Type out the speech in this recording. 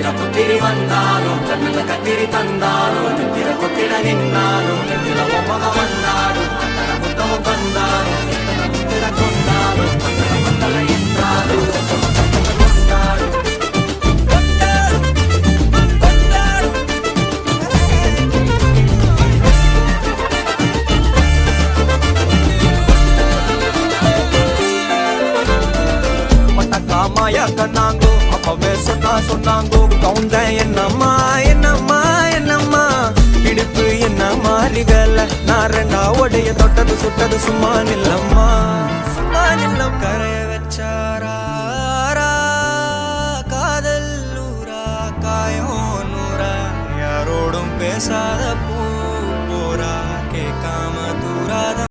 புத்திரி வந்தாலும் கண்ணுல கத்திரி தந்தாலும் நித்திர கொத்திட நின்னாலும் நெத்தில மக வந்தாலும் அத்தனை புத்தமும் தந்தாலும் எத்தனை முத்திர கொண்டாலும் அத்தனை மத்தல என்றாலும் கொண்டாடும் மாயா கண்ணாங்கோ அப்பவே சொன்னாங்கோ கவுந்தேன் என்னம்மா என்னம்மா என்னம்மா இடுப்பு என்ன மாறிகல நான் ரெண்டா உடைய தொட்டது சுட்டது சும்மா நில்லம்மா சும்மா நில்லம் கரைய வச்சாரா காதல் நூறா காயம் நூறா யாரோடும் பேசாத